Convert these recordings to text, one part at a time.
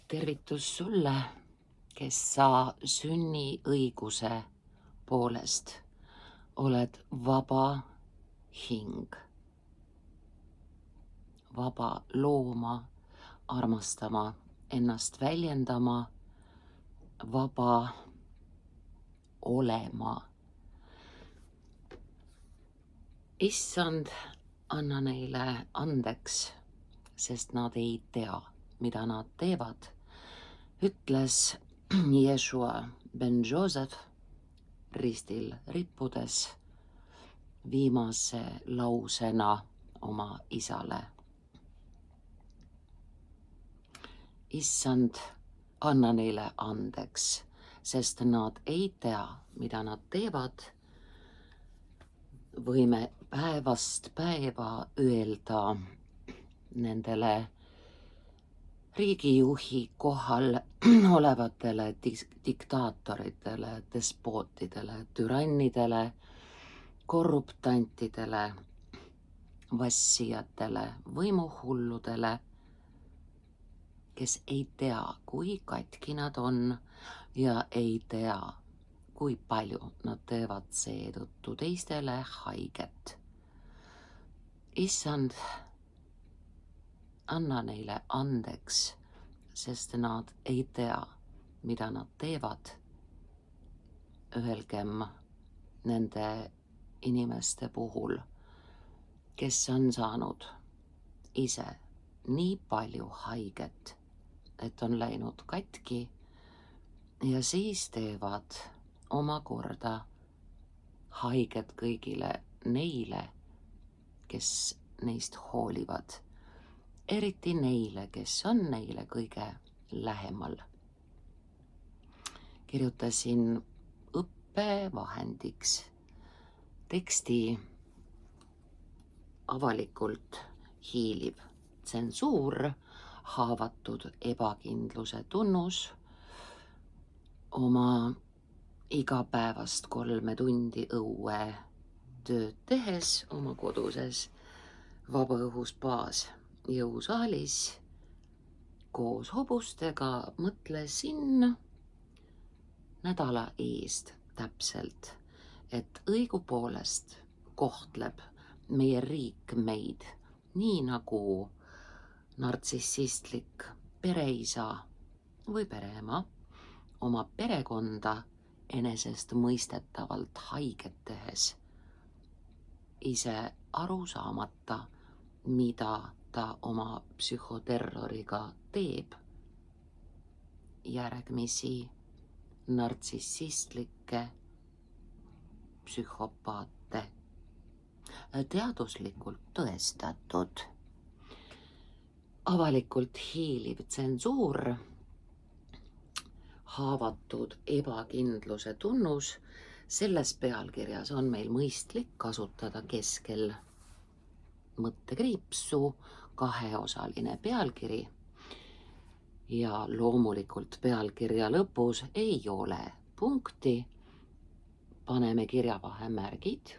Tervitus sulle, kes sa sünniõiguse poolest oled vaba hing, vaba looma, armastama, ennast väljendama, vaba olema. Issand, anna neile andeks, sest nad ei tea, mida nad teevad, ütles Jeshua ben Joseph ristil rippudes viimase lausena oma isale. Issand, anna neile andeks, sest nad ei tea, mida nad teevad. Võime päevast päeva öelda nendele riigijuhi kohal olevatele diktaatoritele, despootidele, türannidele, korruptantidele, vassijatele, võimuhulludele, kes ei tea, kui katki nad on ja ei tea, kui palju nad teevad seetõttu teistele haiget. Issand, anna neile andeks, sest nad ei tea, mida nad teevad. Öelgem nende inimeste puhul, kes on saanud ise nii palju haiget, et on läinud katki ja siis teevad omakorda haiget kõigile neile, kes neist hoolivad. Eriti neile, kes on neile kõige lähemal. Kirjutasin õppevahendiks teksti avalikult hiiliv tsensuur, haavatud ebakindluse tunnus, oma igapäevast 3 tundi õue tööd tehes oma koduses vabaõhuspaas jõusaalis koos hobustega mõtlesin nädala eest täpselt, et õigupoolest kohtleb meie riik meid nii nagu nartsissistlik pereisa või pereema oma perekonda enesest mõistetavalt haiget tehes, ise aru saamata, mida ta oma psühhoterroriga teeb, järgmisi nartsissistlikke psühhopaate. Teaduslikult tõestatud. Avalikult hiiliv tsensuur, haavatud ebakindluse tunnus, selles pealkirjas on meil mõistlik kasutada keskel mõttekriipsu 2-osaline pealkiri ja loomulikult pealkirja lõpus ei ole punkti, paneme kirjavahemärgid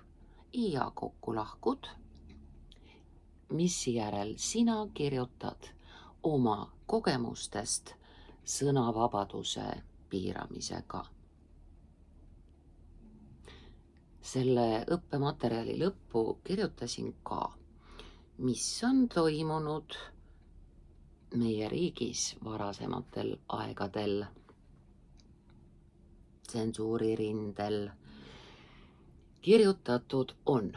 ja kokkulahkud, misjärel sina kirjutad oma kogemustest sõnavabaduse piiramisega. Selle õppematerjali lõppu kirjutasin ka, mis on toimunud meie riigis varasematel aegadel, tsensuuririndel. Kirjutatud on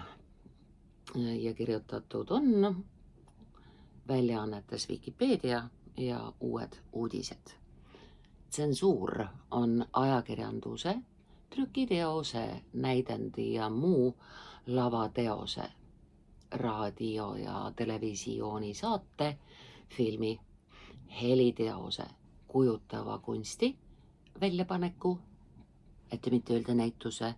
väljaannetes Wikipeedia ja Uued Uudised. Tsensuur on ajakirjanduse, trükiteose, näidendi ja muu lavateose, raadio- ja televisiooni saate, filmi, heliteose, kujutava kunsti, väljapaneku, et mitte öelda näituse,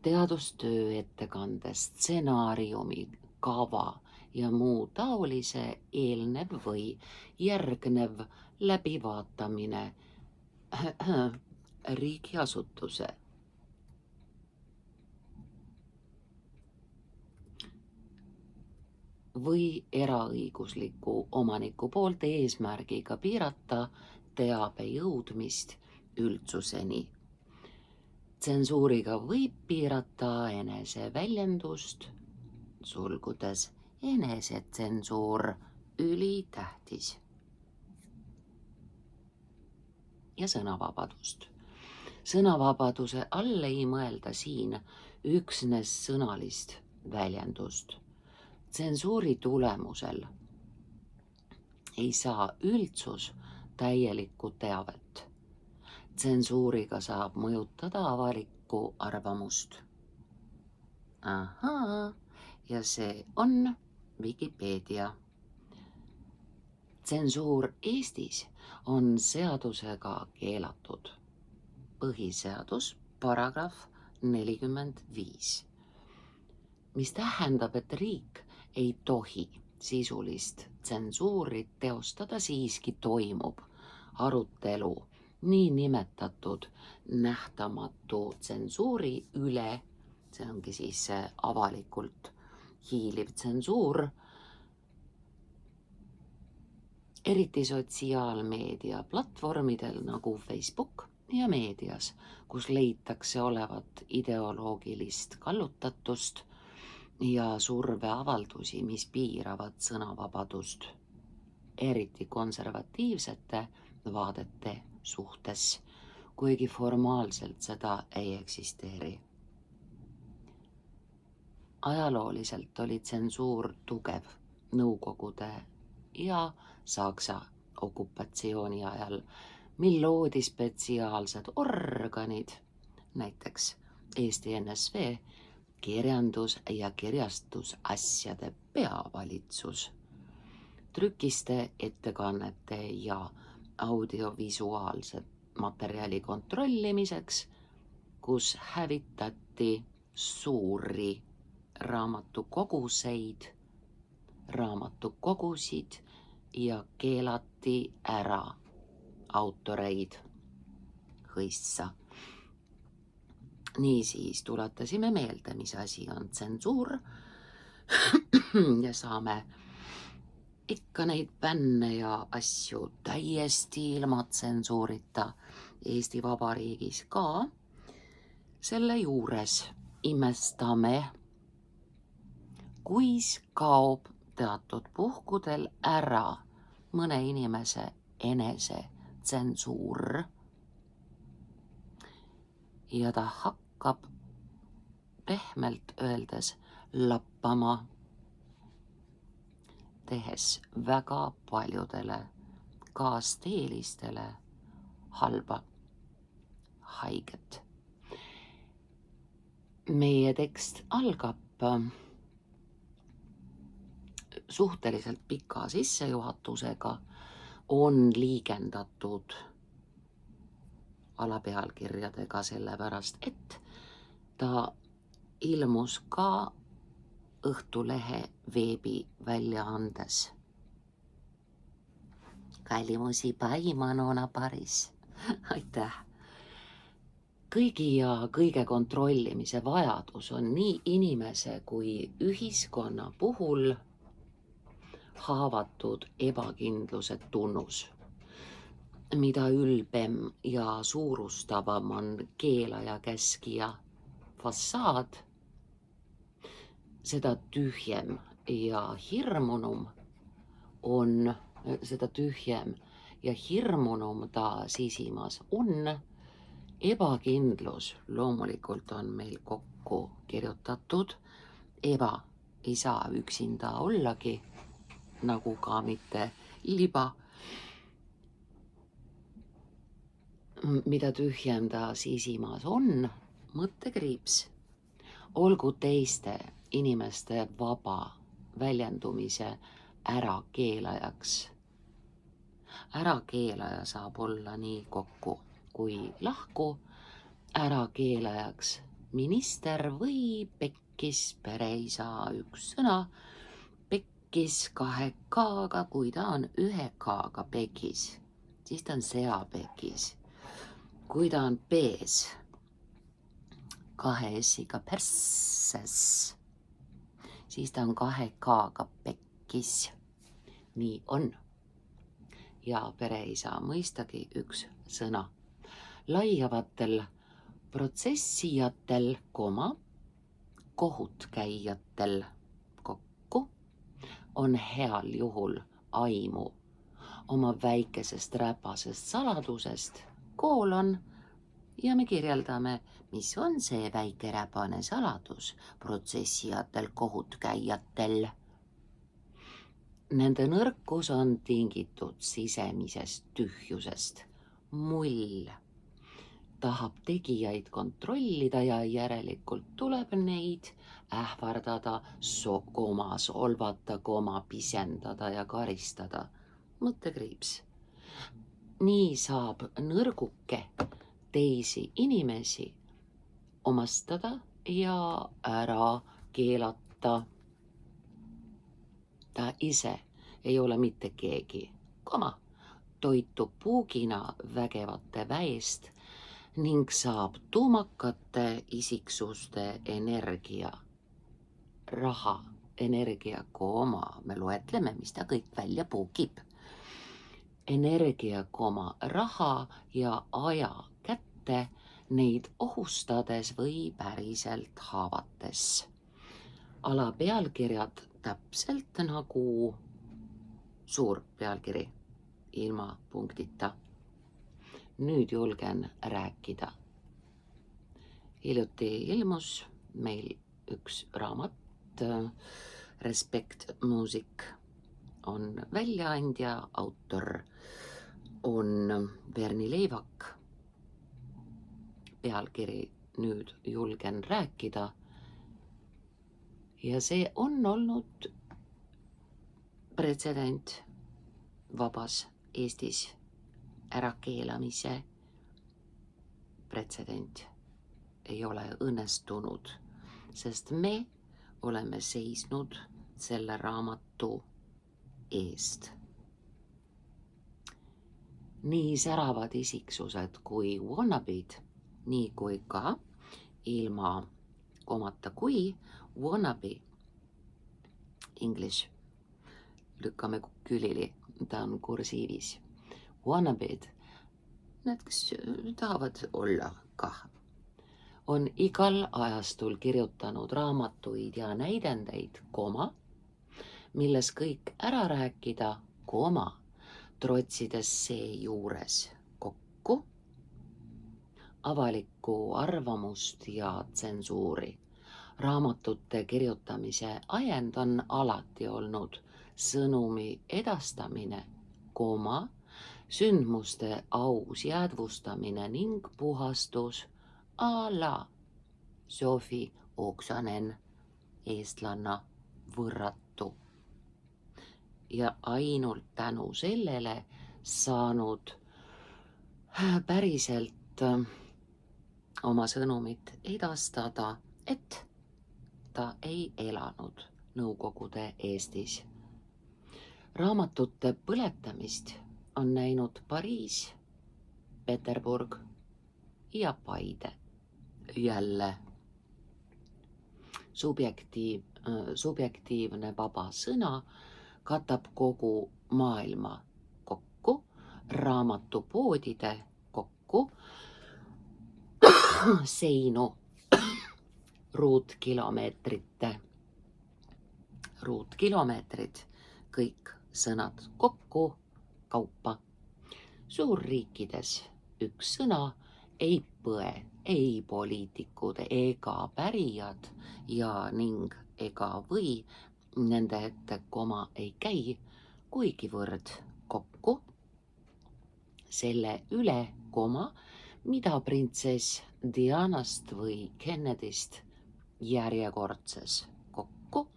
teadustöö ettekande, stsenaariumi, kava ja muu taolise eelnev või järgnev läbivaatamine riigiasutuse või eraõigusliku omaniku poolt eesmärgiga piirata teabe jõudmist üldsuseni. Tsensuuriga võib piirata eneseväljendust, sulgudes enesetsensuur ülitähtis. Ja sõnavabadust. Sõnavabaduse all ei mõelda siin üksnes sõnalist väljendust. Tsensuuri tulemusel ei saa üldsus täielikku teavet. Tsensuuriga saab mõjutada avalikku arvamust. Ahaa, ja see on Wikipedia. Tsensuur Eestis on seadusega keelatud. Põhiseadus, paragrahv 45, mis tähendab, et riik ei tohi sisulist tsensuuri teostada, siiski toimub arutelu niinimetatud nähtamatu tsensuuri üle, see ongi siis avalikult hiiliv tsensuur, eriti sotsiaalmeedia platvormidel nagu Facebook ja meedias, kus leitakse olevat ideoloogilist kallutatust ja surveavaldusi, mis piiravad sõnavabadust, eriti konservatiivsete vaadete suhtes, kuigi formaalselt seda ei eksisteeri. Ajalooliselt oli tsensuur tugev Nõukogude ja Saksa okupatsiooni ajal, mil loodi spetsiaalsed organid, näiteks Eesti NSV, kirjandus- ja kirjastusasjade peavalitsus, trükiste, ettekannete ja audiovisuaalse materjali kontrollimiseks, kus hävitati suuri raamatukogusid ja keelati ära autoreid hõissa. Niisiis tuletasime meelde, mis asi on tsensuur ja saame ikka neid bänne ja asju täiesti ilma tsensuurita Eesti Vabariigis ka. Selle juures imestame, kuis kaob teatud puhkudel ära mõne inimese enesetsensuur ja ta hakkab pehmelt öeldes lappama, tehes väga paljudele kaasteelistele halba, haiget. Meie tekst algab suhteliselt pika sissejuhatusega, on liigendatud alapealkirjadega sellepärast, et ta ilmus ka Õhtulehe veebiväljaandes. Kallimusi Paimanona Paris. Aitäh! Kõigi ja kõige kontrollimise vajadus on nii inimese kui ühiskonna puhul haavatud ebakindluse tunnus. Mida ülbem ja suurustavam on keelaja käskija fassaad, seda tühjem ja hirmunum ta sisimas on. Ebakindlus loomulikult on meil kokku kirjutatud. Eba ei saa üksinda ollagi, nagu ka mitte liba. Mida tühjem ta sisimas on, mõttekriips, olgu teiste inimeste vaba väljendumise ärakeelajaks. Ärakeelaja saab olla nii kokku kui lahku, ärakeelajaks minister või pekkis pereisa, üks sõna, pekkis 2 K-ga, kui ta on 1 K-ga pekis, siis ta on seapekis. Kui ta on pees 2 S-iga persses, siis ta on 2 K-ga pekkis. Nii on. ja pereisa mõistagi üks sõna. Laiavatel protsessijatel, kohutkäijatel kokku on heal juhul aimu oma väikesest räpasest saladusest, ja me kirjeldame, mis on see väike räpane saladus protsessijatel, kohutkäijatel. Nende nõrkus on tingitud sisemisest tühjusest. Mull tahab tegijaid kontrollida ja järelikult tuleb neid ähvardada, solvata, pisendada ja karistada. Mõttekriips. Nii saab nõrguke teisi inimesi omastada ja ära keelata. Ta ise ei ole mitte keegi, toitub puugina vägevate väest ning saab tuumakate isiksuste energia, raha, energia, me loetleme, mis ta kõik välja puugib. Energia, raha ja aja kätte neid ohustades või päriselt haavates. Alapealkirjad täpselt nagu suur pealkiri ilma punktita. Nüüd julgen rääkida. Hiljuti ilmus meil üks raamat, Respect Music on väljaandja, autor on Berni Leivak. Pealkiri Nüüd julgen rääkida. Ja see on olnud pretsedent vabas Eestis, ärakeelamise pretsedent ei ole õnnestunud, sest me oleme seisnud selle raamatu eest. Nii säravad isiksused kui wannabid, nii kui ka ilma komata kui wannabe. English. Lükkame külili, ta on kursiivis. Wannabed, need, kes tahavad olla kah, on igal ajastul kirjutanud raamatuid ja näidendeid, milles kõik ära rääkida, trotsides seejuures kokku avalikku arvamust ja tsensuuri. Raamatute kirjutamise ajend on alati olnud sõnumi edastamine, sündmuste aus jäädvustamine ning puhastus a la Sofi Oksanen, eestlanna võrratu. Ja ainult tänu sellele saanud päriselt oma sõnumit edastada, et ta ei elanud Nõukogude Eestis. Raamatute põletamist on näinud Pariis, Peterburg ja Paide. Jälle subjektiivne vaba sõna katab kogu maailma kokku, raamatupoodide kokku, seinu ruutkilomeetrid, kõik sõnad kokku, kaupa. Suurriikides üks sõna ei põe, ei poliitikud ega pärijad ning ega või nende ette ei käi, kuigivõrd kokku selle üle, mida printsess Dianast või Kennedyst järjekordses kokku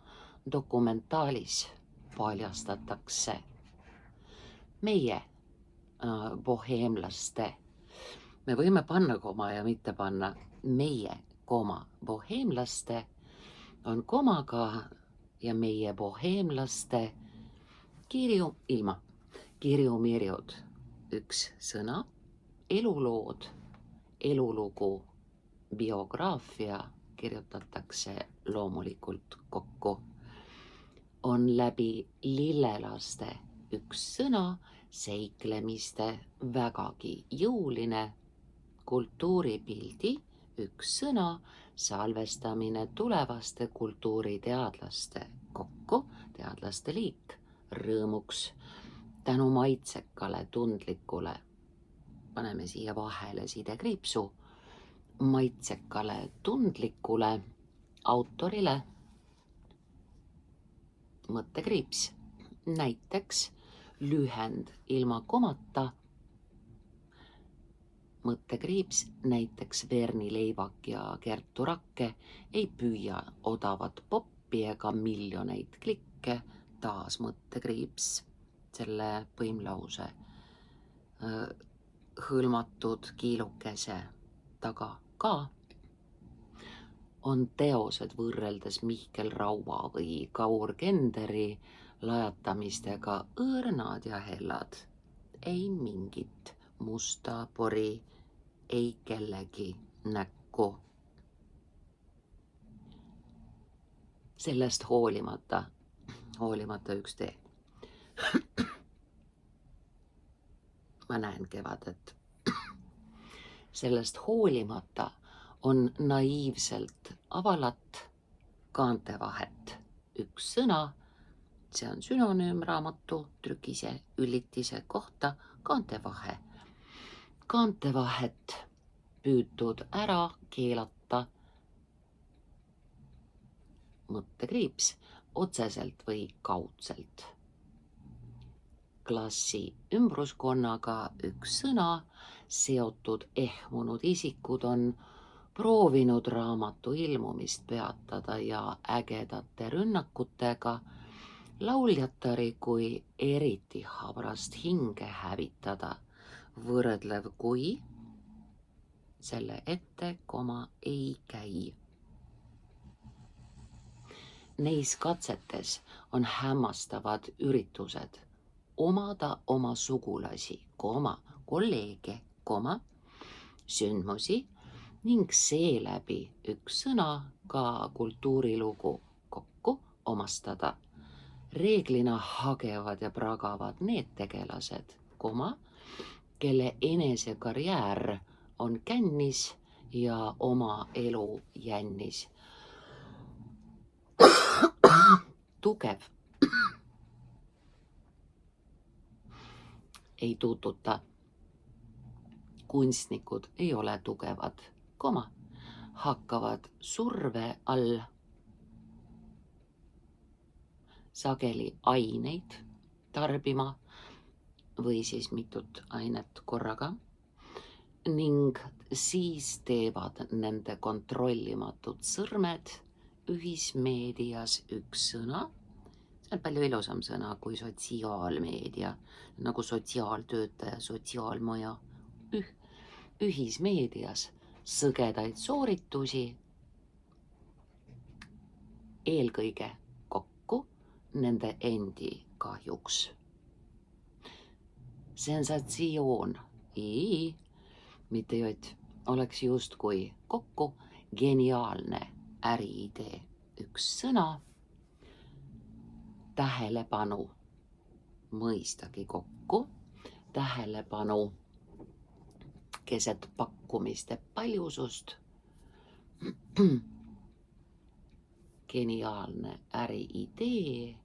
dokumentaalis paljastatakse. Meie boheemlaste, me võime panna koma ja mitte panna, meie, boheemlaste on komaga ja meie boheemlaste kirjumirjud, üks sõna, elulood, elulugu, biograafia kirjutatakse loomulikult kokku. On läbi lillelaste üks sõna, seiklemiste vägagi jõuline kultuuripildi üks sõna salvestamine tulevaste kultuuriteadlaste kokku, teadlaste liit, rõõmuks tänu maitsekale, tundlikule, paneme siia vahele sidekriipsu, maitsekale, tundlikule autorile, mõttekriips, näiteks lühend ilma komata, mõttekriips, näiteks Verni Leivak ja Kertu Rakke ei püüa odavat poppi ega miljoneid klikke, taas mõttekriips selle põimlause hõlmatud kiilukese taga ka, on teosed võrreldes Mihkel Raua või Kaur Kenderi lajatamistega õõrnad ja hellad. Ei mingit musta pori, ei kellegi näkku. Sellest hoolimata üks tee. Ma näen kevadet. Sellest hoolimata on naiivselt avalat kaantevahet. Üks sõna, see on sünonüüm raamatu trükise üllitise kohta, kaantevahe. Kaantevahet püütud ära keelata, mõttekriips, otseselt või kaudselt. Klassi ümbruskonnaga üks sõna, seotud ehmunud isikud on proovinud raamatu ilmumist peatada ja ägedate rünnakutega lauljatari kui eriti habrast hinge hävitada, võrdlev kui selle ette koma ei käi. Neis katsetes on hämmastavad üritused omada oma sugulasi, kolleege, sündmusi ning seeläbi üks sõna ka kultuurilugu kokku omastada. Reeglina hagevad ja pragavad need tegelased, kelle enesekarjäär on kännis ja oma elu jännis. Tugev ei tuututa. Kunstnikud ei ole tugevad, hakkavad surve all sageli aineid tarbima või siis mitut ainet korraga ning siis teevad nende kontrollimatud sõrmed ühismeedias üks sõna, see on palju ilusam sõna kui sotsiaalmeedia, nagu sotsiaaltöötaja, sotsiaalmaja, ühismeedias sõgedaid sooritusi, eelkõige kokku nende endi kahjuks. Sensatsioon, mitte jott, oleks justkui kokku geniaalne äriidee, üks sõna, tähelepanu, mõistagi kokku, tähelepanu keset pakkumiste paljusust, geniaalne äriidee,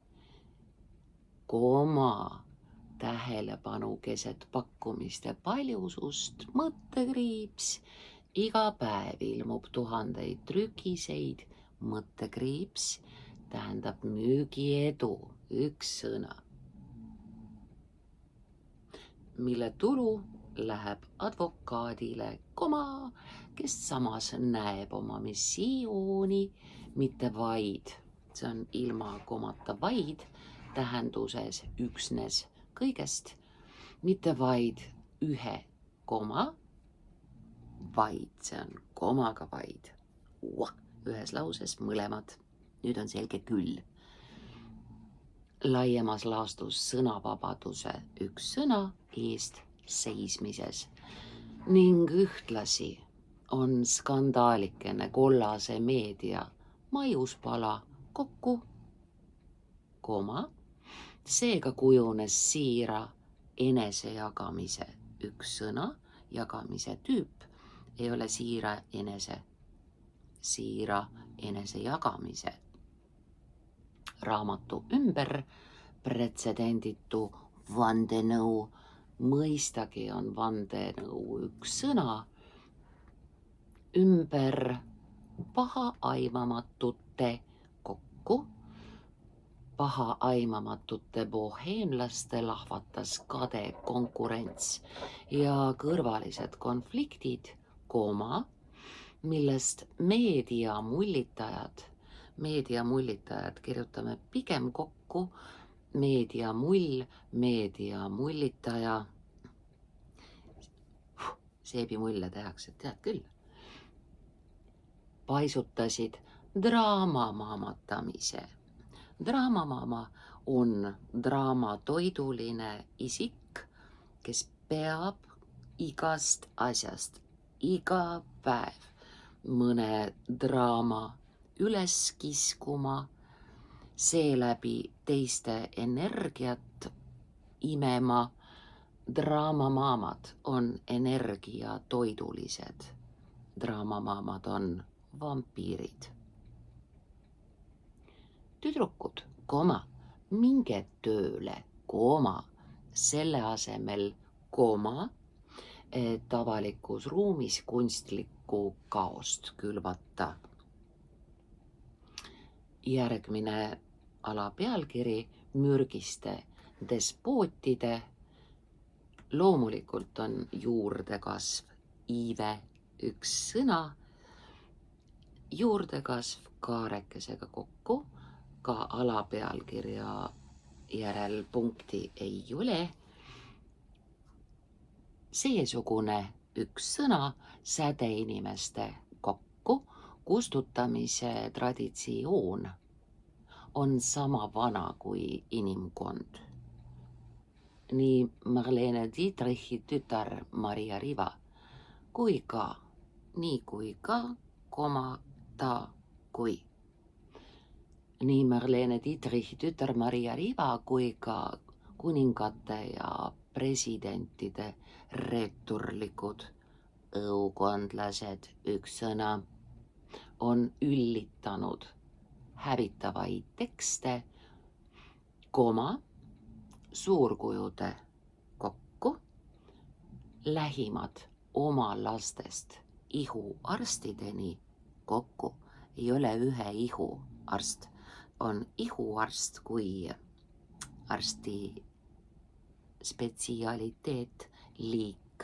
tähelepanu keset pakkumiste paljusust, mõttekriips, iga päev ilmub tuhandeid trükiseid, mõttekriips tähendab müügiedu, üks sõna, mille tulu läheb advokaadile, kes samas näeb oma missiooni mitte vaid, see on ilma komata vaid, tähenduses üksnes kõigest, mitte vaid ühe koma, vaid, see on komaga vaid, ühes lauses mõlemad, nüüd on selge küll. Laiemas laastus sõnavabaduse üks sõna eest seismises ning ühtlasi on skandaalikene kollase meedia maiuspala kokku, seega kujunes siira enesejagamise üks sõna, jagamise tüüp ei ole siira enesejagamise. Raamatu ümber pretsedenditu vandenõu, mõistagi on vandenõu üks sõna, ümber pahaaimamatute kokku, pahaaimamatute boheemlaste lahvatas kade konkurents ja kõrvalised konfliktid, millest meediamullitajad kirjutame pigem kokku, meediamull, meediamullitaja, seebimulle tehakse, tead küll, paisutasid draamamaamatamise. Draamamaama on draamatoiduline isik, kes peab igast asjast iga päev mõne draama üles kiskuma, seeläbi teiste energiat imema. Draamamaamad on energiatoidulised. Draamamaamad on vampiirid. Tüdrukud, minge tööle, selle asemel, et avalikus ruumis kunstlikku kaost külvata. Järgmine alapealkiri, mürgiste despootide. Loomulikult on juurdekasv, iive üks sõna, juurdekasv kaarekesega kokku, ka alapealkirja järel punkti ei ole. Seesugune üks sõna, sädeinimeste kokku, kustutamise traditsioon on sama vana kui inimkond. Nii Marlene Dietrichi tütar Maria Riva kui ka, nii Marlene Dietrichi tütar Maria Riva kui ka kuningate ja presidentide reeturlikud õukondlased, üks sõna, on üllitanud hävitavaid tekste, suurkujude kokku, lähimad oma lastest ihuarstideni kokku, ei ole ühe ihuarst, on ihuarst kui arsti spetsialiteet, liik,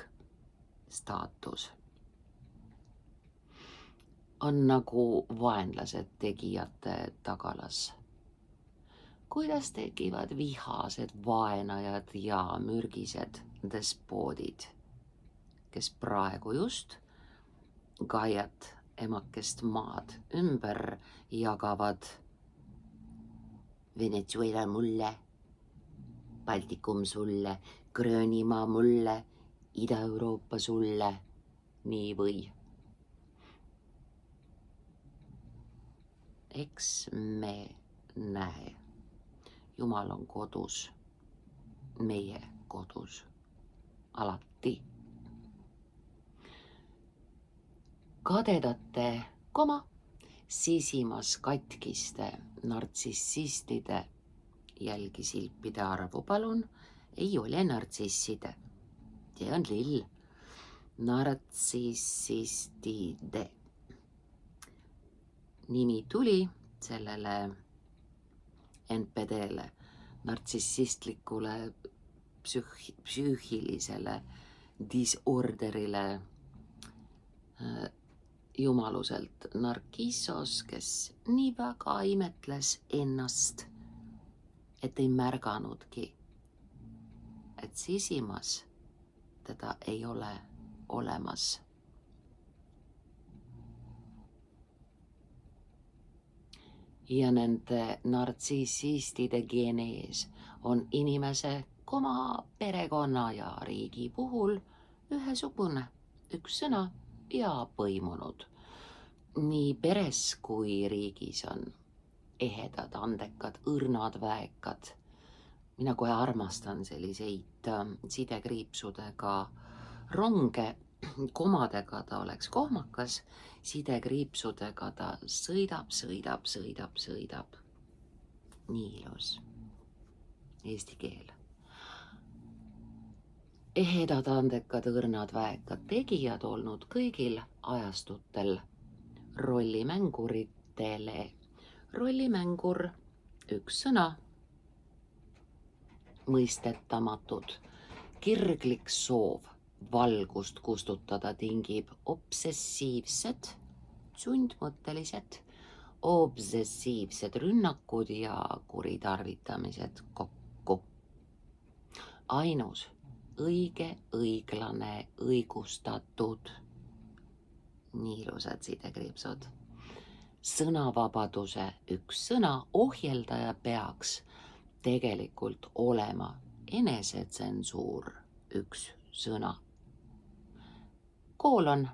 staatus. On nagu vaenlased tegijate tagalas. Kuidas tekivad vihased vaenajad ja mürgised despoodid, kes praegu just Gaiat, emakest maad, ümber jagavad? Venezuela mulle, Baltikum sulle, Gröönimaa mulle, Ida-Euroopa sulle, nii või? Eks me näe. Jumal on kodus, meie kodus, alati. Kadedate, sisimas katkiste nartsissistide, jälgi silpide arvu palun, ei ole nartsisside. See on lill. Nartsissistide. Nimi tuli sellele NPD-le, nartsissistlikule psüühilisele disorderile jumaluselt Narkissos, kes nii väga imetles ennast, et ei märganudki, et sisimas teda ei ole olemas. Ja nende nartsissistide geenees on inimese, perekonna ja riigi puhul ühesugune, üks sõna ja põimunud. Nii peres kui riigis on ehedad, andekad, õrnad, väekad, mina kohe armastan selliseid sidekriipsudega ronge, komadega ta oleks kohmakas, sidekriipsudega ta sõidab. Nii ilus eesti keel. Ehedad, andekad, õrnad, väekad tegijad olnud kõigil ajastutel rollimänguritele. Rollimängur, üks sõna, mõistetamatud, kirglik soov valgust kustutada tingib obsessiivsed, sundmõttelised, obsessiivsed rünnakud ja kuritarvitamised kokku. Ainus õige, õiglane, õigustatud, nii ilusad sidekriipsud. Sõnavabaduse üks sõna ohjeldaja peaks tegelikult olema enesetsensuur üks sõna. Koolon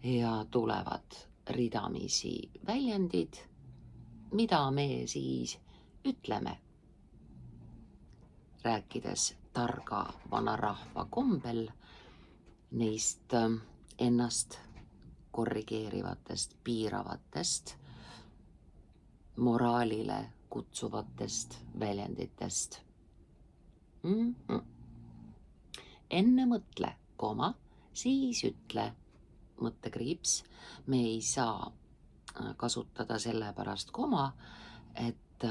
ja tulevad ridamisi väljendid, mida me siis ütleme, rääkides targa vanarahva kombel neist ennast korrigeerivatest, piiravatest, moraalile kutsuvatest väljenditest. Enne mõtle, koma, siis ütle, mõttekriips. Me ei saa kasutada sellepärast koma, et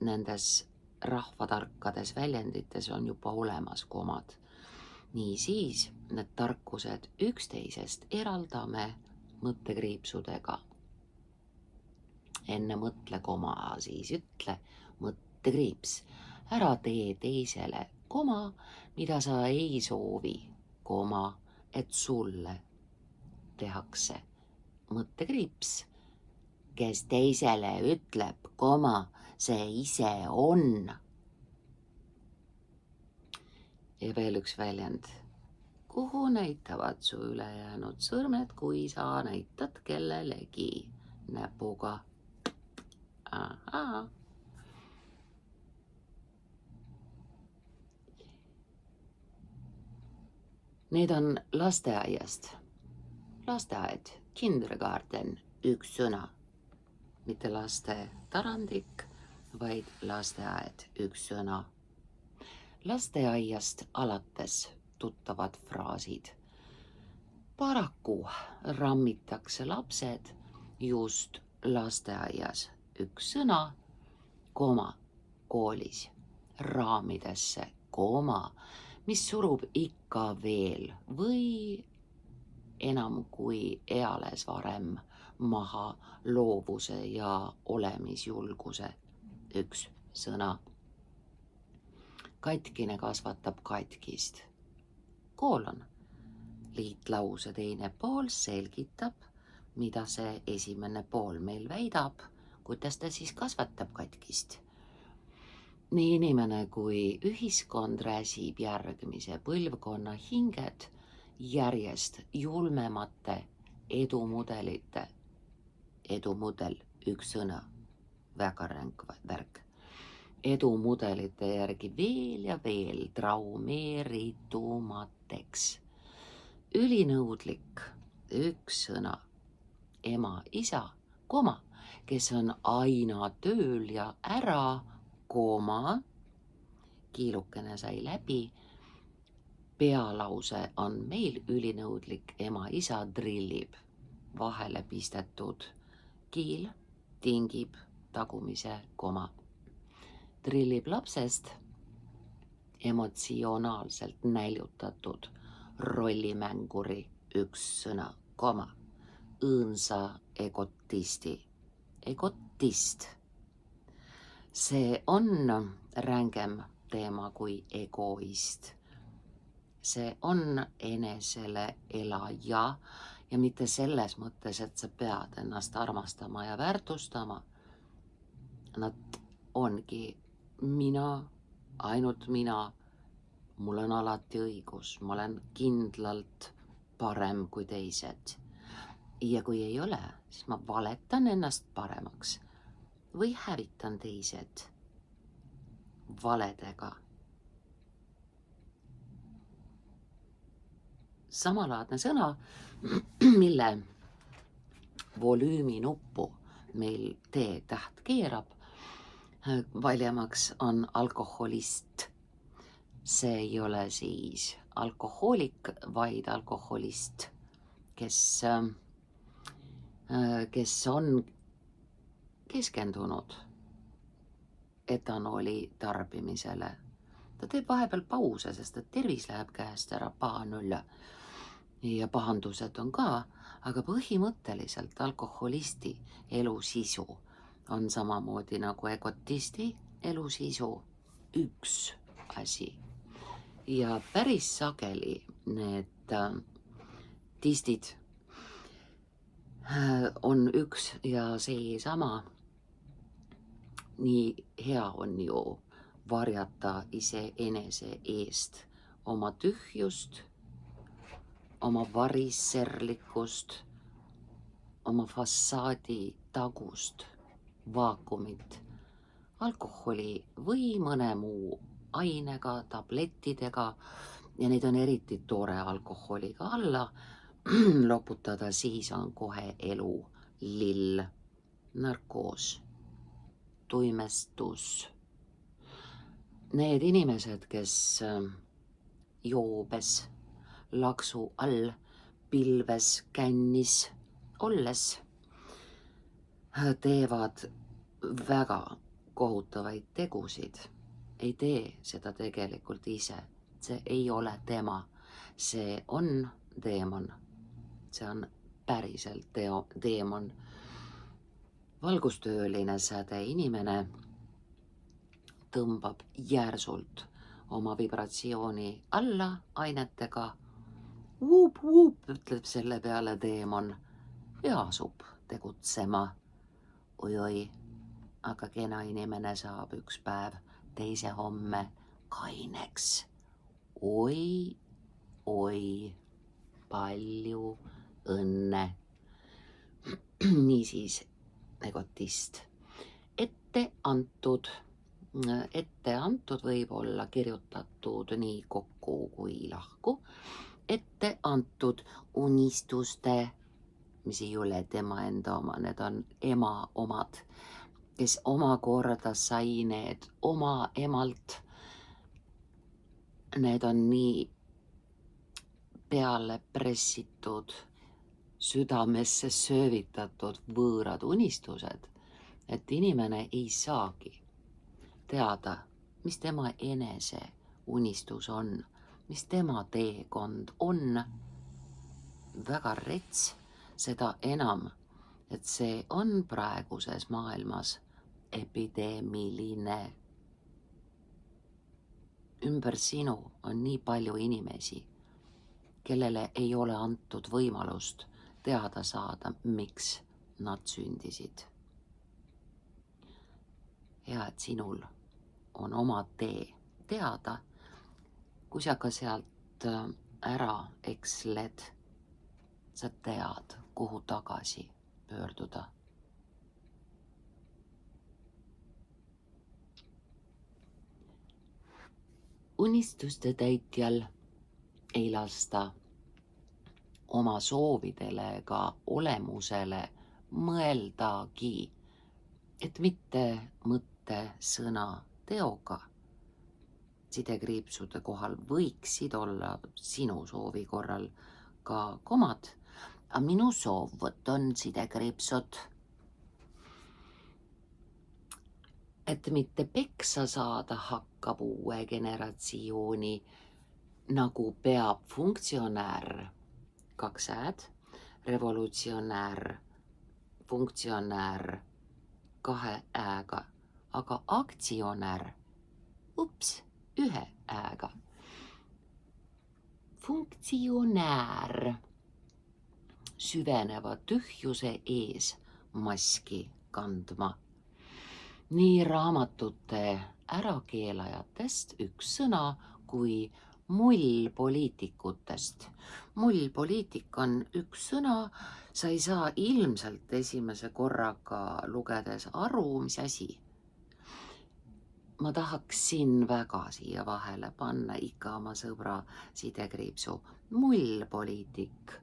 nendes rahvatarkades väljendites on juba olemas komad. Niisiis need tarkused üksteisest eraldame mõttekriipsudega. Enne mõtle koma, siis ütle, mõttekriips. Ära tee teisele koma, mida sa ei soovi, koma, et sulle tehakse. Mõttekriips. Kes teisele ütleb, koma, see ise on. Ja veel üks väljend. Kuhu näitavad su ülejäänud sõrmed, kui sa näitad kellelegi näpuga? Ahaa. Need on lasteaiast. Lasteaed, kindergarten, üks sõna. Mitte laste tarandik, vaid lasteaed, üks sõna. Lasteaiast alates tuttavad fraasid. Paraku rammitakse lapsed just lasteaias, üks sõna, koma, koolis, raamidesse, koma, mis surub ikka veel või enam kui eales varem maha loovuse ja olemisjulguse, üks sõna. Katkine kasvatab katkist. Koolon. Liitlause teine pool selgitab, mida see esimene pool meil väidab, kuidas ta siis kasvatab katkist. Nii inimene kui ühiskond räsib järgmise põlvkonna hinged järjest julmemate edumudelite. Edumudel, üks sõna, väga ränk värk. Edumudelite järgi veel ja veel traumeeritumateks. Ülinõudlik, üks sõna, ema, isa, koma, kes on aina tööl ja ära, koma, kiilukene sai läbi, pealause on meil ülinõudlik, ema, isa drillib, vahele pistetud kiil tingib tagumise koma. Drillib lapsest emotsionaalselt näljutatud rollimänguri üks sõna, koma, õõnsa egotisti. Egotist. See on rängem teema kui egoist. See on enesele elaja ja mitte selles mõttes, et sa pead ennast armastama ja väärtustama. Nad ongi mina, ainult mina, mul on alati õigus, ma olen kindlalt parem kui teised. Ja kui ei ole, siis ma valetan ennast paremaks või hävitan teised valedega. Samalaadne sõna, mille volüümi nuppu meil T-täht keerab, valjemaks on alkoholist. See ei ole siis alkohoolik, vaid alkoholist, kes on keskendunud etanooli tarbimisele. Ta teeb vahepeal pause, sest et tervis läheb käest ära, pahan üle ja pahandused on ka, aga põhimõtteliselt alkoholisti elusisu on samamoodi nagu egotisti elusisu üks asi. Ja päris sageli need tistid on üks ja seesama. Nii hea on ju varjata iseenese eest oma tühjust, oma varisserlikkust, oma fassaadi tagust vaakumit alkoholi või mõne muu ainega, tablettidega, ja neid on eriti tore alkoholiga alla loputada, siis on kohe elu lill, narkoos, tuimestus. Need inimesed, kes joobes, laksu all, pilves, kännis olles teevad väga kohutavaid tegusid, ei tee seda tegelikult ise. See ei ole tema, see on teemon. See on päriselt teemon. Valgustööline säde inimene tõmbab järsult oma vibratsiooni alla ainetega. Vuup, ütleb selle peale teemon ja asub tegutsema. Oi, aga kena inimene saab üks päev teise homme kaineks. Oi, palju õnne. Niisiis, egotist. Ette antud võib olla kirjutatud nii kokku kui lahku. Ette antud unistuste, mis ei ole tema enda oma, need on ema omad, kes omakorda sai need oma emalt. Need on nii peale pressitud, südamesse söövitatud võõrad unistused, et inimene ei saagi teada, mis tema enese unistus on, mis tema teekond on. Väga rets, seda enam, et see on praeguses maailmas epideemiline. Ümber sinu on nii palju inimesi, kellele ei ole antud võimalust teada saada, miks nad sündisid. Ja et sinul on oma tee teada, kui sa ka sealt ära eksled, sa tead, kuhu tagasi pöörduda. Unistuste täitjal ei lasta oma soovidele ega olemusele mõeldagi, et mitte mõtte, sõna, teoga. Sidekriipsude kohal võiksid olla sinu soovi korral ka komad, aga minu soov on sidekriipsud. Et mitte peksa saada hakkab uue generatsiooni, nagu peab funktsionäär, 2 ääd, revolutsionäär, funktsionäär 2 ääga, aga aktsionäär, 1 ääga. Funktsionäär süveneva tühjuse ees maski kandma. Nii raamatute ärakeelajatest üks sõna kui mullpoliitikutest. Mullpoliitik on üks sõna, sa ei saa ilmselt esimese korraga lugedes aru, mis asi. ma tahaksin väga siia vahele panna ikka oma sõbra sidekriipsu mullpoliitik.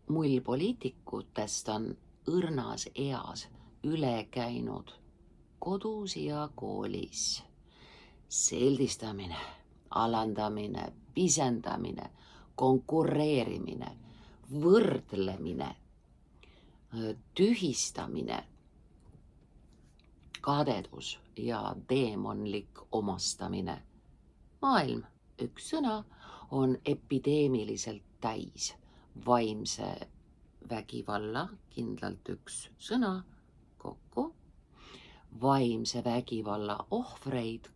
Mullpoliitikutest on õrnas eas üle käinud kodus ja koolis. Seeldistamine, alandamine, pisendamine, konkureerimine, võrdlemine, tühistamine, kadedus ja teemonlik omastamine. Maailm, üks sõna, on epideemiliselt täis vaimse vägivalla, kindlalt üks sõna, kokku, vaimse vägivalla ohvreid,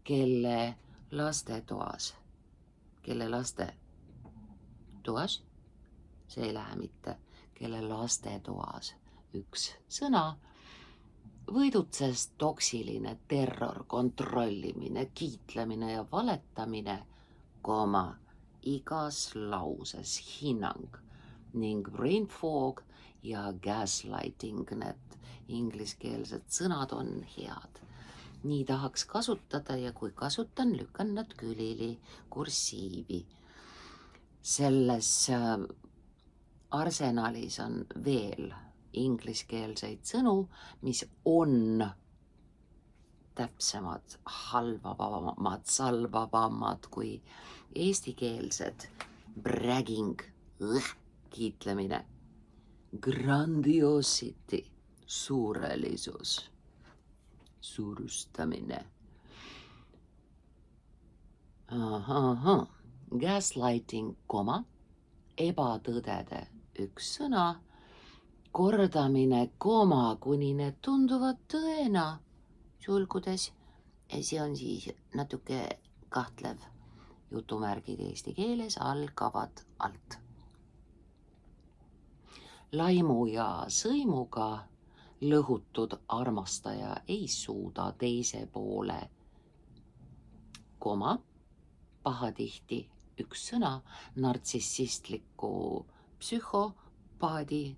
kelle lastetoas, see ei lähe mitte, kelle lastetoas, üks sõna, võidutses toksiline terror, kontrollimine, kiitlemine ja valetamine, igas lauses hinnang ning brain fog ja gaslighting, need ingliskeelsed sõnad on head. Nii tahaks kasutada ja kui kasutan, lükkan nad külili kursiivi. Selles arsenalis on veel ingliskeelseid sõnu, mis on täpsemad, halvavamad, salvavamad kui eestikeelsed. Bragging, kiitlemine, grandiosity, suurelisus, suurustamine. Gaslighting, ebatõdede üks sõna, kordamine, kuni need tunduvad tõena, sulgudes, see on siis natuke kahtlev, jutumärgid eesti keeles algavad alt. Laimu ja sõimuga lõhutud armastaja ei suuda teise poole, pahatihti üks sõna, nartsissistliku psühhopaadi,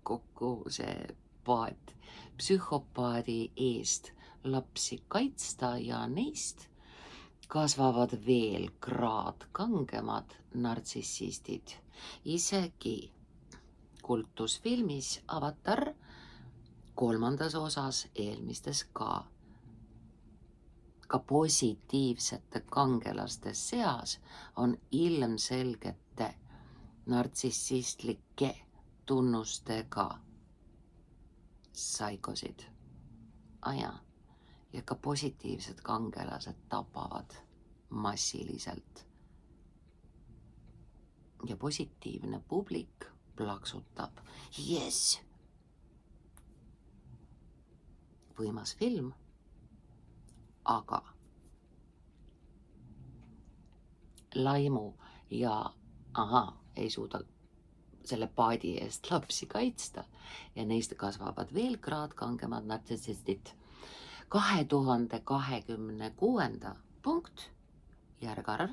kokku see paat, psühhopaadi eest lapsi kaitsta ja neist kasvavad veel kraad kangemad nartsissistid. Isegi kultusfilmis Avatar 3. osas, eelmistes ka positiivsete kangelaste seas on ilmselgete nartsissistlike tunnustega saikosid. Ja ka positiivsed kangelased tapavad massiliselt. Ja positiivne publik plaksutab. Yes! Võimas film, aga laimu ja ei suuda selle paadi eest lapsi kaitsta ja neist kasvavad veel kraad kangemad nartsissistid. 2026. punkt, järgarv.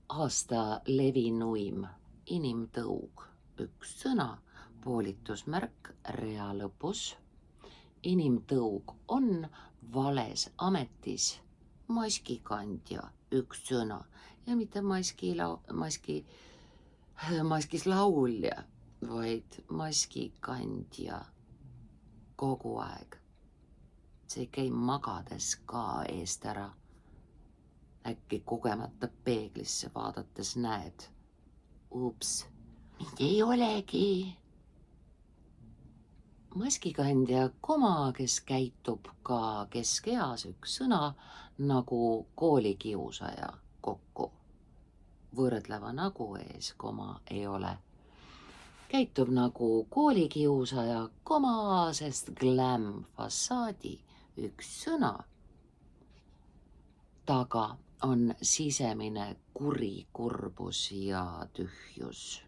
Aasta levinuim inimtõug, üks sõna, poolitusmärk rea lõpus. Inimtõug on vales ametis maskikandja, üks sõna ja mitte maskis laulja, vaid maskikandja kogu aeg. See ei käi magades ka eest ära. Äkki kogemata peeglisse vaadates näed, ups, mind ei olegi. Maskikandja, kes käitub ka keskeas, üks sõna, nagu koolikiusaja, kokku. Võrdleva nagu ees, ei ole. Käitub nagu koolikiusaja, sest glam fassaadi, üks sõna. Taga on sisemine kurikurbus ja tühjus.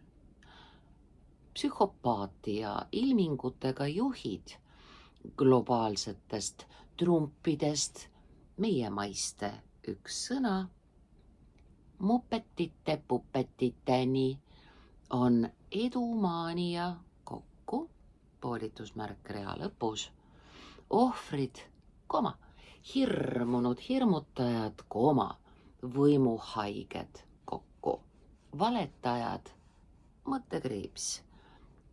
Psühhopaatia ilmingutega juhid globaalsetest trumpidest, meie maiste üks sõna, mupetite pupetiteni on edumaanija kokku, poolitusmärk rea lõpus, ohvrid, koma, hirmunud hirmutajad, koma, võimuhaiged kokku, valetajad, mõttekriips,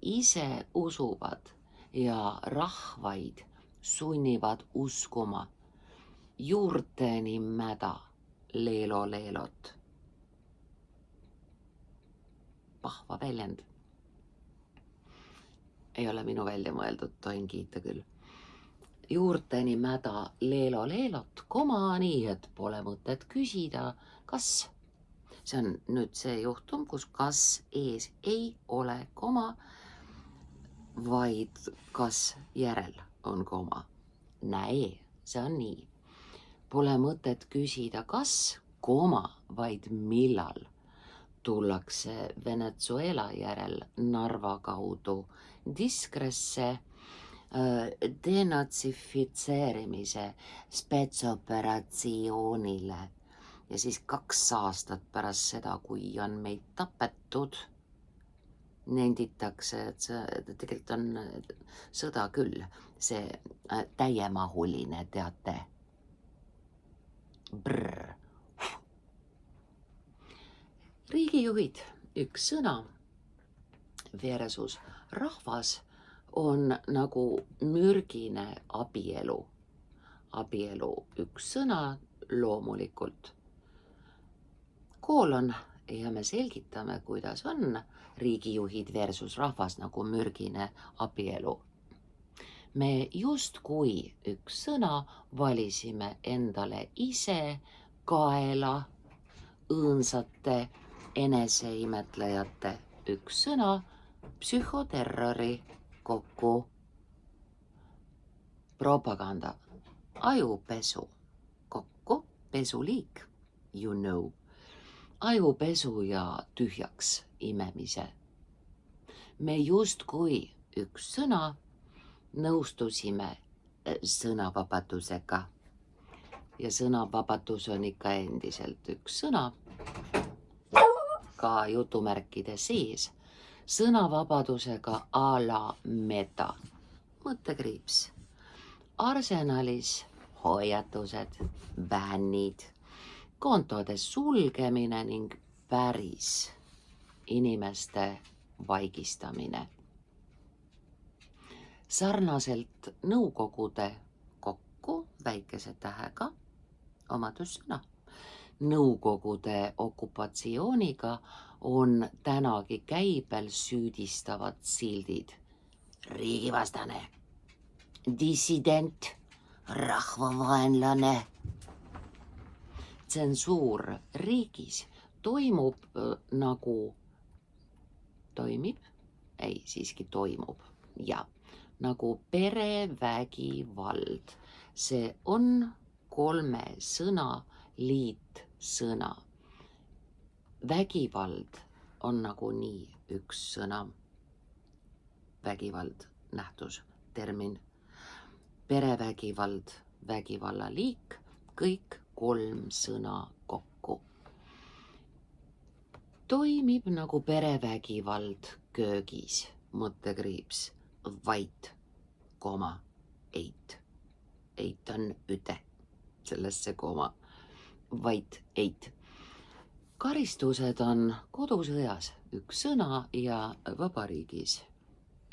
ise usuvad ja rahvaid sunnivad uskuma, juurteni mäda, leelot. Vahva väljend. Ei ole minu välja mõeldud, tohin kiita küll. Juurteni mäda, leelot, koma, nii et pole mõtet küsida, kas. See on nüüd see juhtum, kus kas ees ei ole koma, vaid kas järel on koma. Näe, see on nii. Pole mõtet küsida, kas, koma, vaid millal tullakse Venezuela järel Narva kaudu Diskresse denatsifitseerimise spetsoperatsioonile ja siis 2 aastat pärast seda, kui on meid tapetud, nenditakse, et see tegelikult on sõda küll, see täiemahuline, teate. Brr. Riigijuhid, üks sõna versus rahvas on nagu mürgine abielu. Abielu üks sõna loomulikult. Koolon ja me selgitame, kuidas on riigijuhid versus rahvas nagu mürgine abielu. Me justkui üks sõna valisime endale ise kaela õõnsate eneseimetlejate üks sõna psühhoterrori kokku. Propaganda, ajupesu kokku, pesuliik, you know. Ajupesu ja tühjaks imemise. Me justkui üks sõna nõustusime sõnavabadusega. Ja sõnavabadus on ikka endiselt üks sõna, ka jutumärkide sees, sõnavabadusega a la meta, mõttekriips. Arsenalis hoiatused, bännid, kontode sulgemine ning päris inimeste vaigistamine. Sarnaselt nõukogude kokku väikese tähega omadussõna. Nõukogude okupatsiooniga on tänagi käibel süüdistavad sildid. Riigivastane, dissident, rahvavaenlane. Tsensuur riigis toimub nagu perevägivald. See on 3 sõna liitsõna. Vägivald on nagunii üks sõna. Vägivald, nähtus, termin. Perevägivald, vägivallaliik, kõik 3 sõna kokku. Toimib nagu perevägivald köögis, mõttekriips, vait, koma, eit. Eit on üte, sellesse koma, vait, eit. Karistused on kodusõjas üks sõna ja vabariigis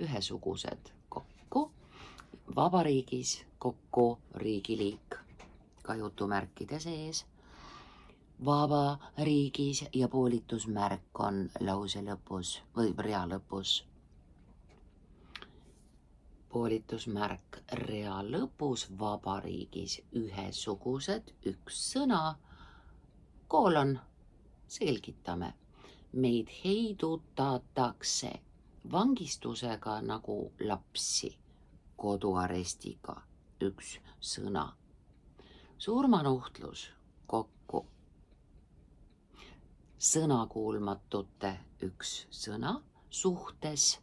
ühesugused kokku. Vabariigis kokku riigiliik, ka jutumärkide sees. Vabariigis ja poolitusmärk on lause lõpus või rea lõpus. Poolitusmärk rea lõpus, vabariigis ühesugused, üks sõna, koolon, selgitame. Meid heidutatakse vangistusega nagu lapsi, koduarestiga, üks sõna. Surmanuhtlus kokku. Sõnakuulmatute üks sõna suhtes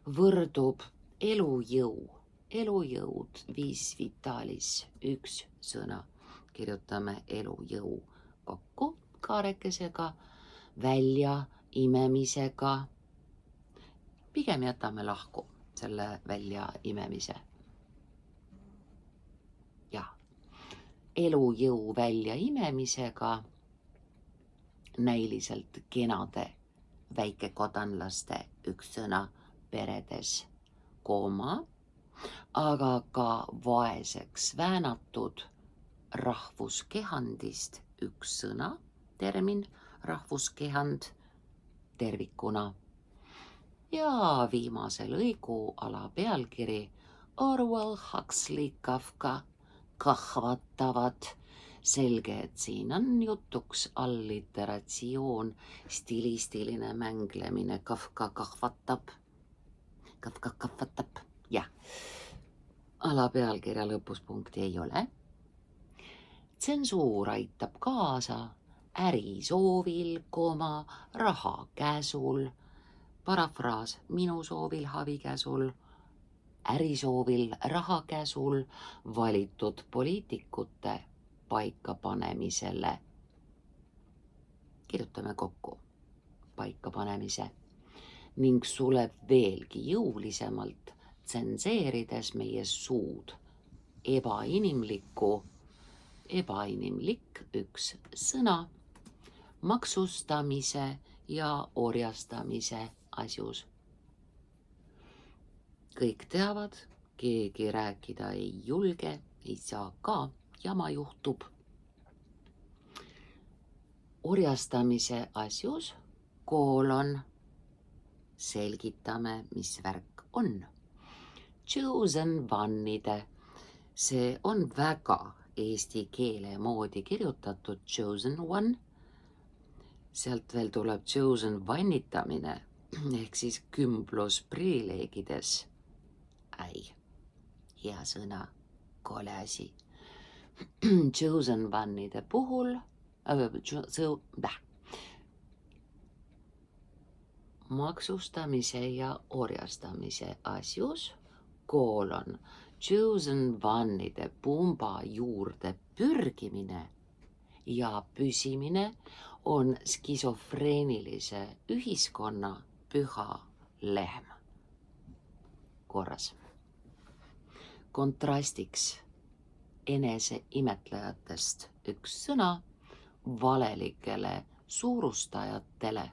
võrdub elujõu, elujõud, vis vitalis, üks sõna. Kirjutame elujõu kokku kaarekesega, välja imemisega, pigem jätame lahku selle välja imemise. Ja elujõu välja imemisega näiliselt kenade väikekodanlaste üks sõna peredes kooma, aga ka vaeseks väänatud rahvuskehandist üks sõna, termin rahvuskehand tervikuna. Ja viimase lõigu alapealkiri Orwell, Huxley, Kafka kahvatavad. Selge, et siin on jutuks alliteratsioon, stilistiline mänglemine. Kafka kahvatab. Kafka kahvatab. Jah. Alapealkirja lõpus punkti ei ole. Tsensuur aitab kaasa ärisoovil, raha käsul. Parafraas minu soovil, havikäsul, ärisoovil, raha käsul valitud poliitikute paikapanemisele. Kirjutame kokku paikapanemise ning suleb veelgi jõulisemalt tsenseerides meie suud ebainimlik üks sõna maksustamise ja orjastamise asjus. Kõik teavad, keegi rääkida ei julge, ei saa ka, jama juhtub. Orjastamise asjus selgitame, mis värk on. Chosen one'ide, see on väga eesti keele moodi kirjutatud chosen one. Sealt veel tuleb chosen vannitamine ehk siis kümplus privileegides. Hea sõna, kole asi. Chosen one'ide puhul maksustamise ja orjastamise asjus chosen one'ide pumba juurde pürgimine ja püsimine on skisofreenilise ühiskonna püha lehm. Korras. Kontrastiks enese imetlejatest üks sõna valelikele suurustajatele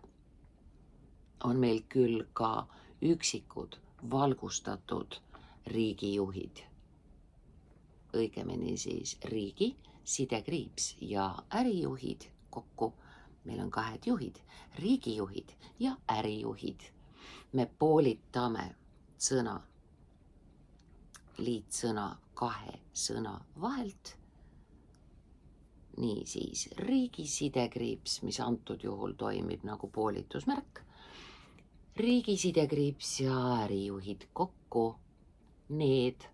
on meil küll ka üksikud valgustatud riigijuhid. Õigemini siis riigi, sidekriips ja ärijuhid kokku. Meil on kahed juhid, riigijuhid ja ärijuhid. Me poolitame sõna, liitsõna kahe sõna vahelt. Nii siis riigi sidekriips, mis antud juhul toimib nagu poolitusmärk. Riigi sidekriips ja ärijuhid kokku. Need,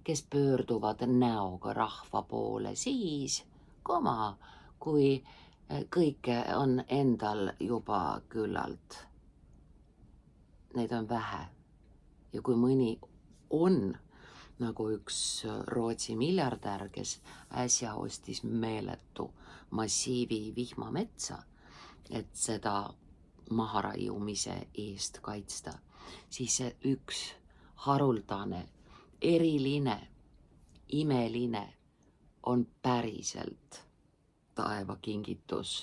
kes pöörduvad näoga rahva poole siis, kui kõike on endal juba küllalt. Neid on vähe. Ja kui mõni on, nagu üks Rootsi miljardär, kes äsja ostis meeletu massiivi vihmametsa, et seda maharaiumise eest kaitsta, siis see üks haruldane, eriline, imeline on päriselt taevakingitus.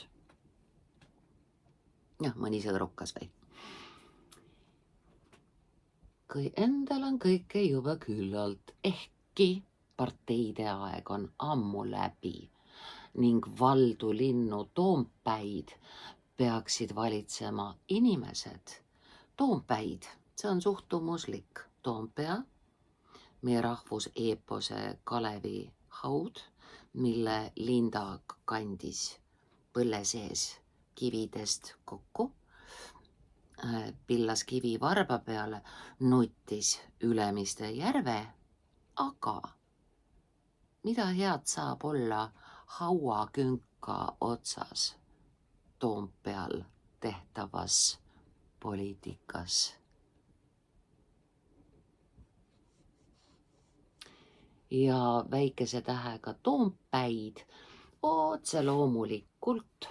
Jah, mõni sõõrukas või? Kui endal on kõike juba küllalt, ehkki parteide aeg on ammu läbi ning valdu, linnu, Toompäid peaksid valitsema inimesed. Toompäid, see on suhtumuslik. Toompea, meie rahvuseepose Kalevi haud, mille Linda kandis põlle sees kividest kokku, pillas kivi varba peale, nuttis Ülemiste järve, aga mida head saab olla hauakünka otsas Toompeal tehtavas poliitikas. Ja väikese tähega Toompäid otse loomulikult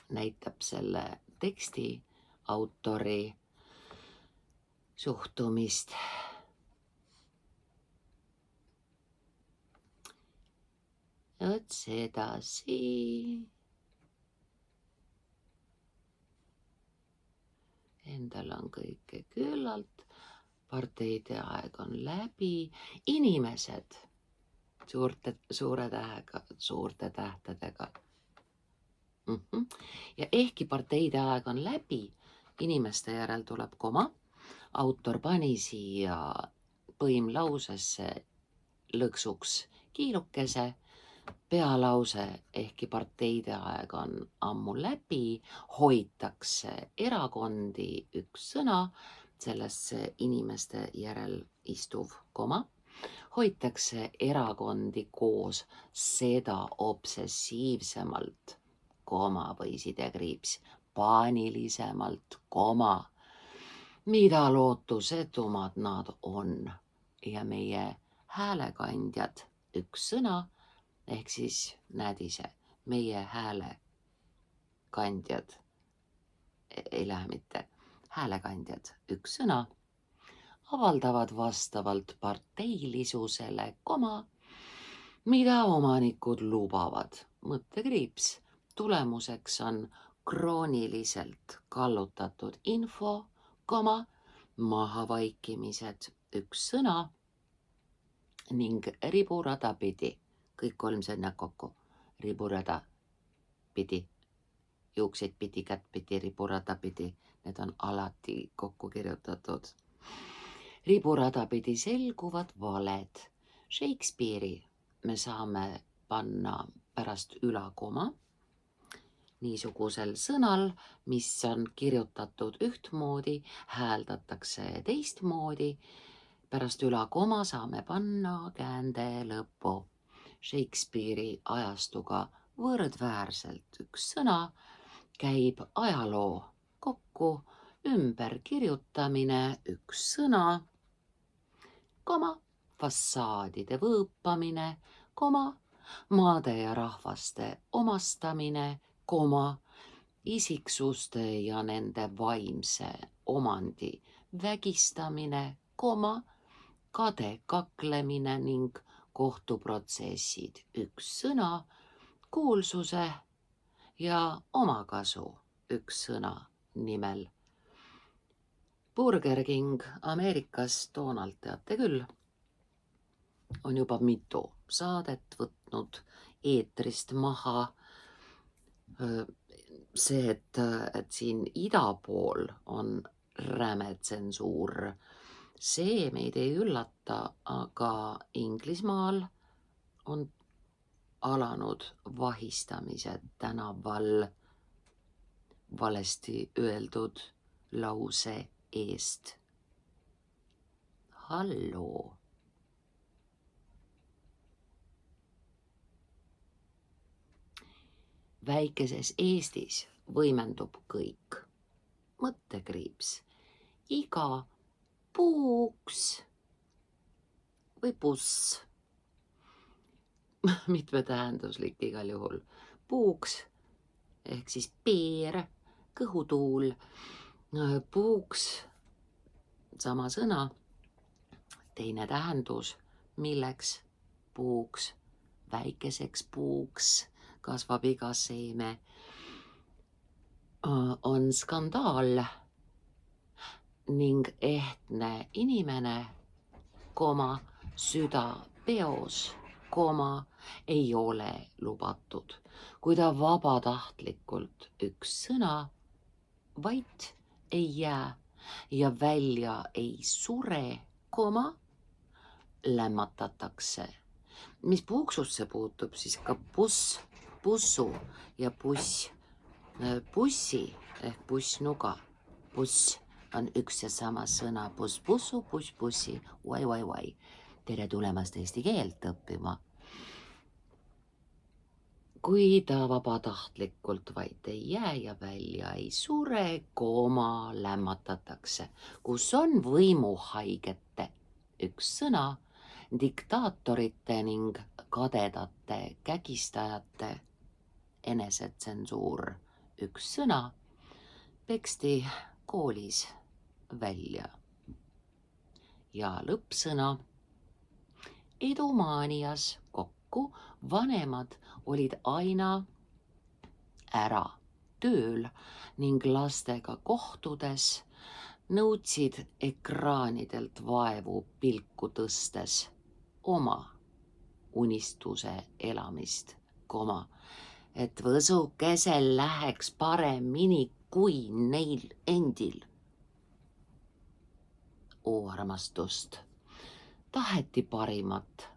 näitab selle teksti autori suhtumist. Vot sedasi. Endal on kõike küllalt, parteide aeg on läbi, inimesed suurte tähtedega. Ja ehkki parteide aeg on läbi, inimeste järel tuleb koma, autor pani siia põimlausesse lõksuks kiilukese, pealause, ehkki parteide aeg on ammu läbi, hoitakse erakondi üks sõna, sellesse inimeste järel istuv koma, hoitakse erakondi koos seda obsessiivsemalt, koma või sidekriips, paanilisemalt, koma, mida lootusetumad nad on ja meie häälekandjad üks sõna, ehk siis näed ise, meie häälekandjad, ei lähe mitte, häälekandjad üks sõna, avaldavad vastavalt parteilisusele koma, mida omanikud lubavad, mõttekriips, tulemuseks on krooniliselt kallutatud info, koma, mahavaikimised üks sõna ning riburada pidi, kõik kolm sõna kokku, riburada pidi, juukseid pidi, kätt pidi, riburada pidi, need on alati kokku kirjutatud. Riburada pidi selguvad valed. Shakespeare'i me saame panna pärast ülakoma niisugusel sõnal, mis on kirjutatud ühtmoodi, hääldatakse teistmoodi. Pärast ülakoma saame panna käände lõppu. Shakespeare'i ajastuga võrdväärselt üks sõna käib ajaloo kokku, ümberkirjutamine üks sõna, koma, fassaadide võõpamine, koma, maade ja rahvaste omastamine, koma, isiksuste ja nende vaimse omandi vägistamine, koma, kade kaklemine ning kohtuprotsessid üks sõna, kuulsuse ja omakasu üks sõna nimel. Burger King Ameerikas, Donald teate küll, on juba mitu saadet võtnud eetrist maha. See, et siin ida pool on räme tsensuur, see meid ei üllata, aga Inglismaal on alanud vahistamised tänaval valesti öeldud lause eest. Halloo. Väikeses Eestis võimendub kõik. Mõttekriips. Iga puuks või buss. Mitmetähenduslik igal juhul. Puuks ehk siis peer, kõhutuul. Puuks, sama sõna, teine tähendus, milleks puuks, väikeseks puuks kasvab iga seeme, on skandaal ning ehtne inimene, koma, süda peos, koma, ei ole lubatud, kui ta vabatahtlikult üks sõna vait ei jää ja välja ei sure, koma, lämmatatakse. Mis puuksusse puutub, siis ka buss, bussu ja buss, bussi ehk bussnuga, buss on üks ja sama sõna, buss bussu, buss bussi, vai. Tere tulemast eesti keelt õppima. Kui ta vabatahtlikult vaid ei jää ja välja ei sure, koma, lämmatatakse, kus on võimuhaigete üks sõna, diktaatorite ning kadedate kägistajate enesetsensuur üks sõna, peksti koolis välja. Ja lõppsõna edumaanias kokku, vanemad olid aina ära tööl ning lastega kohtudes nõudsid ekraanidelt vaevu pilku tõstes oma unistuse elamist, et võsukesel läheks paremini kui neil endil. Armastust taheti parimat,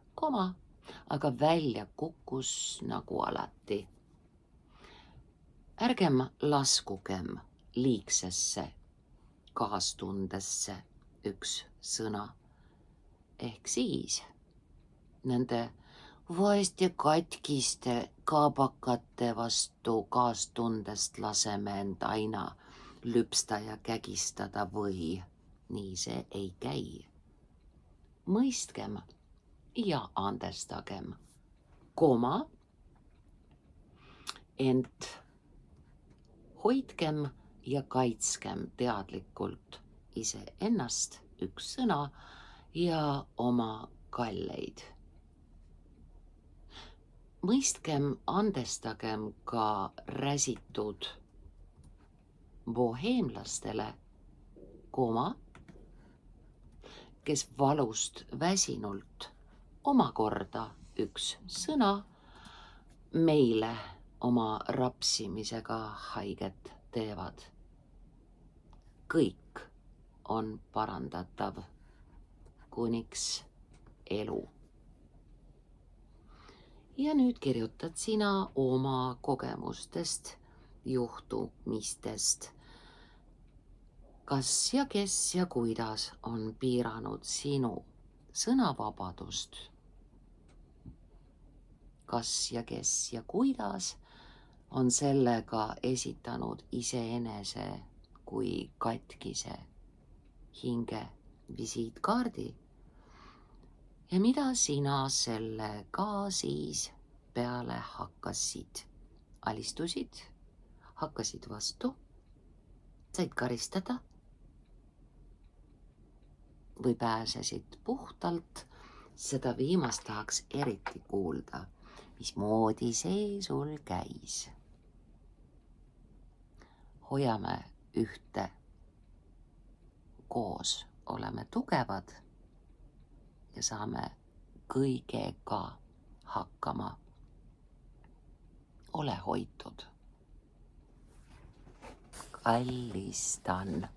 aga välja kukkus nagu alati. Ärgem laskugem liigsesse kaastundesse üks sõna, ehk siis nende vaeste katkiste kaabakate vastu kaastundest laseme end aina lüpsta ja kägistada või nii see ei käi. Mõistkem ja andestagem, ent hoidkem ja kaitskem teadlikult iseennast, üks sõna, ja oma kalleid. Mõistkem, andestagem ka räsitud boheemlastele, kes valust väsinult omakorda üks sõna meile oma rapsimisega haiget teevad. Kõik on parandatav, kuniks elu. Ja nüüd kirjutad sina oma kogemustest, juhtumistest. Kas ja kes ja kuidas on piiranud sinu sõnavabadust? Kas ja kes ja kuidas on sellega esitanud iseenese kui katkise hinge visiitkaardi? Ja mida sina sellega siis peale hakkasid? Alistusid, hakkasid vastu, said karistada või pääsesid puhtalt? Seda viimast tahaks eriti kuulda. Mismoodi see sul käis? Hoiame ühte koos, oleme tugevad ja saame kõigega hakkama. Ole hoitud. Kallistan.